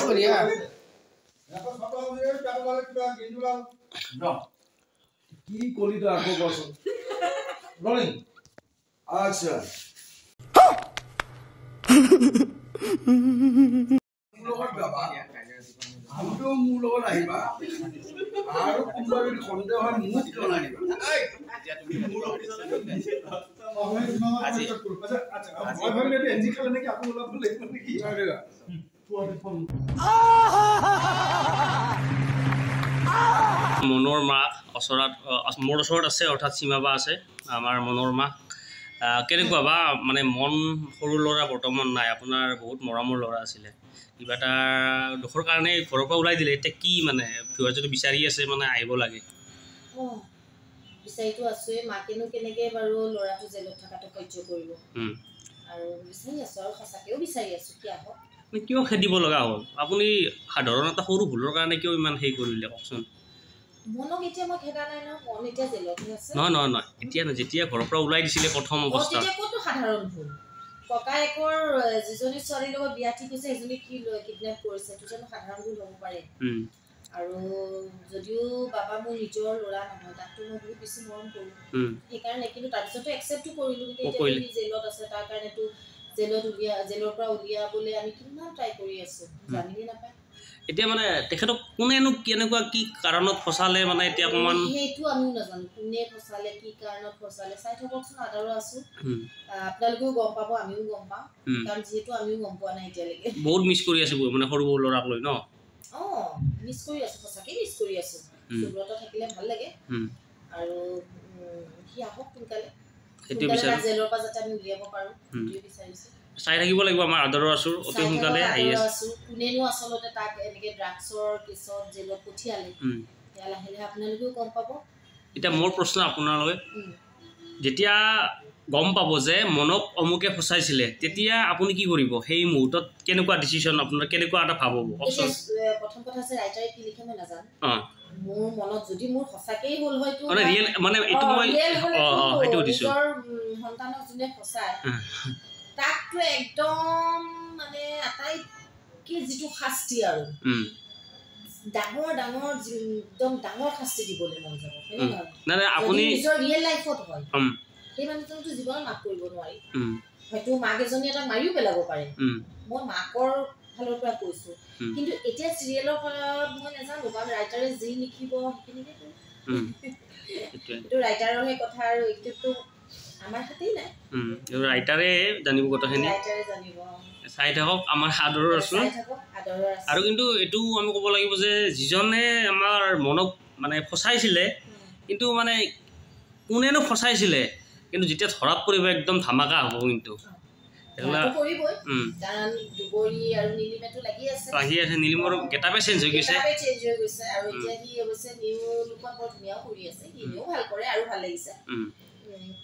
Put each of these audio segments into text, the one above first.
बढ़िया কি কলি তো আকৌ বসন ৰোলিং আচ্ছা লগত বাবা আমটো মোৰ লগত আহিবা আৰু কোনবা যদি সন্দেহ হয় মোক জনাই দিবা এই এতিয়া তুমি মোৰ লগত আজি আচ্ছা মই ভাবিলে এনজি খালে নেকি আপনি ওলাব লাগিব নেকি মনৰ মাক ওচৰত মোৰ ওচৰত আছে অৰ্থাৎ সীমাবা আছে আমাৰ মনৰ মাক কেনেকুৱা বা মানে মন সৰু ল'ৰা বৰ্তমান নাই আপোনাৰ বহুত মৰমৰ ল'ৰা আছিলে কিবা এটা দুখৰ কাৰণে ঘৰৰ পৰা ওলাই দিলে এতিয়া কি মানে ভিউৱাৰ যদি বিচাৰি আছে মানে আহিব লাগে বিচাৰিতো আছে মাকেনো কেনেকে বাৰু ল'ৰাটো জেলত থকাটো সহ্য কৰিব আৰু বিচাৰি আছো আৰু সঁচাকেও বিচাৰি আছো কি আহক কিয় খেদিব লগা হ'ল আপুনি সাধাৰণ এটা সৰু ভুলৰ কাৰণে কিয় ইমান হেৰি কৰিলে কওকচোন মনক এতিয়া মই খেদা নাই ন মন এতিয়া জেলতহে আছে নহয় এতিয়া ন যেতিয়া ঘৰৰ পৰা ওলাই দিছিলে প্ৰথম অৱস্থাত তেতিয়া কত সাধাৰণ ভুল ককায়েকৰ যিজনী ছোৱালীৰ লগত বিয়া ঠিক হৈছে এজনী কি কিডনেপ কৰিছে তো জানো সাধাৰণ ভুল হ'ব পাৰে আৰু যদিও বাবা মোৰ নিজৰ ল'ৰা নহয় তাকতো মই বহুত বেছি মৰম কৰোঁ সেইকাৰণে কিন্তু তাৰপিছতো একচেপ্টটো কৰিলোঁ কিন্তু এতিয়া জেলত আছে তাৰ কাৰণেতো জেলৰ পৰা উলিয়াবলৈ আমি কিমান ট্ৰাই কৰি আছো জানিলে নাপায় এতিয়া মানে তেখেতক কোনেনো কেনেকুৱা কি কাৰণত ফচালে মানে এতিয়া অকমান সেইটো আমিও নাজানো কোনে ফচালে কি কাৰণত ফচালে চাই থাককচোন আদাৰো আছো আপোনালোকেও গম পাব আমিও গম পাম কাৰণ যিহেতু আমিও গম পোৱা নাই এতিয়ালৈকে বহুত মিছ কৰি আছো মানে সৰু ল'ৰাক লৈ ন মিছ কৰি আছো সঁচাকে মিছ কৰি আছো সুব্ৰত থাকিলে ভাল লাগে আৰু সি আহক সোনকালে সেইটো বিচাৰিছো জেলৰ পৰা যাতে আমি উলিয়াব পাৰো সেইটো বিচাৰিছো চাই থাকিব লাগিব আমাৰ আদৰৰ আছো অতি সোনকালে আহি আছে কোনেনো আচলতে তাক এনেকে ড্ৰাগছৰ কেছত জেলত পঠিয়ালে এতিয়া লাহে লাহে আপোনালোকেও গম পাব এতিয়া মোৰ প্ৰশ্ন আপোনালৈ যেতিয়া গম পাব যে মনক অমুকে ফচাইছিলে তেতিয়া আপুনি কি কৰিব সেই মুহূৰ্তত কেনেকুৱা ডিসিশন আপোনাৰ কেনেকুৱা এটা ভাব হ'ব প্ৰথম কথা আছে ৰাইটাৰে কি লিখে মই নাজানো মোৰ মনত যদি মোৰ সঁচাকেই হ'ল হয়তো মানে ৰিয়েল মানে এইটো মই সেইটো দিছো সন্তানক যোনে ফচায় তাকটো একদম মানে আটাই কি যিটো শাস্তি আৰু ডাঙৰ একদম ডাঙৰ শাস্তি দিবলৈ মন যাব না আপুনি নিজৰ ৰিয়েল লাইফত হয় সেই মানুহজনটো জীৱনত মাফ কৰিব নোৱাৰি হয়তো মাক এজনী এটা মাৰিও পেলাব পাৰে মই মাকৰ ফালৰ পৰা কৈছো কিন্তু এতিয়া চিৰিয়েলৰ পৰা মই নাজানো কাৰণ ৰাইটাৰে যি লিখিব সেইখিনিকে এইটো ৰাইটাৰৰহে কথা আৰু এইটো আমাৰ হাতেই নাই ৰাইটাৰে জানিব কথাখিনি ৰাইটাৰে জানিব চাই থাকক আমাৰ আদৰৰ আছো আৰু কিন্তু এইটো আমি ক'ব লাগিব যে যিজনে আমাৰ মনক মানে ফচাইছিলে কিন্তু মানে কোনেনো ফচাইছিলে কিন্তু যেতিয়া ধৰাত পৰিব একদম ধামাকা হ'ব কিন্তু নীলিমৰ গেটাপে চেঞ্জ হৈ গৈছে আৰু এতিয়া কি হৈছে নিউ লুকত বৰ ধুনীয়াও কৰি আছে সিও ভাল কৰে আৰু ভাল লাগিছে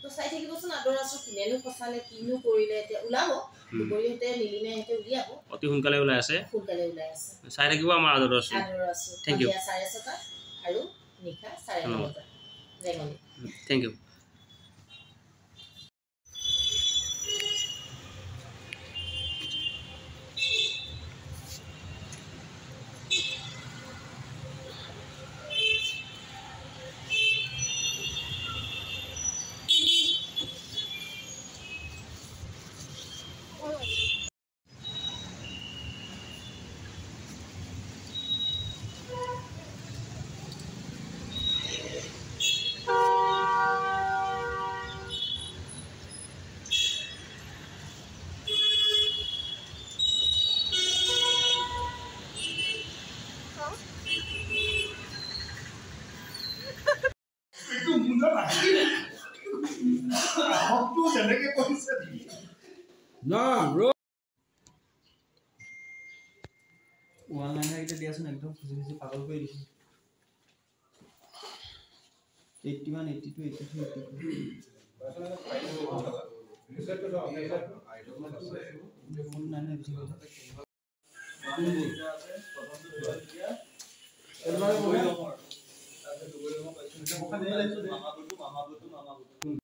তো চাই থাকিবচোন আদৰ আছো কোনেনো ফচালে কিনো কৰিলে এতিয়া ওলাব দুপৰীয়াতে নীলিমেহঁতে উলিয়াব অতি সোনকালে ওলাই আছে চাই থাকিব আমাৰ আদৰ আছো থেংক ইউ 6:30 আৰু নিশা 9:30 ৰেঙনি থেংক ইউ দিয়াচোন একদম খুচি খুচি পাগল কৰি দিছে 81 82 82